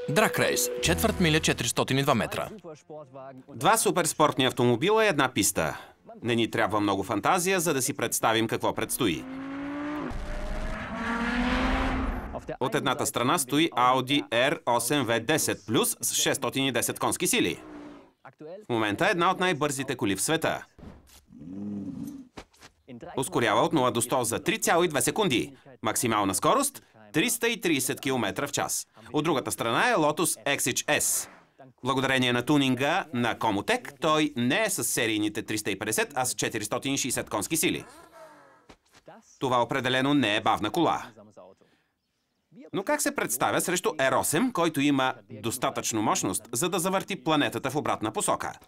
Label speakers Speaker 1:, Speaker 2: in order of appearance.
Speaker 1: Drag Race, четвърт миля 402 метра.
Speaker 2: Два суперспортни автомобила и една писта. Не ни трябва много фантазия, за да си представим какво предстои. От едната страна стои Audi R8 V10 Plus с 610 конски сили. В момента е една от най-бързите коли в света. Ускорява от 0 до 100 за 3,2 секунди. Максимална скорост 330 км в час. От другата страна е Lotus Exige. Благодарение на тунинга на Comotec, той не е с серийните 350, а с 460 конски сили. Това определено не е бавна кола. Но как се представя срещу R8, който има достатъчно мощност, за да завърти планетата в обратна посока?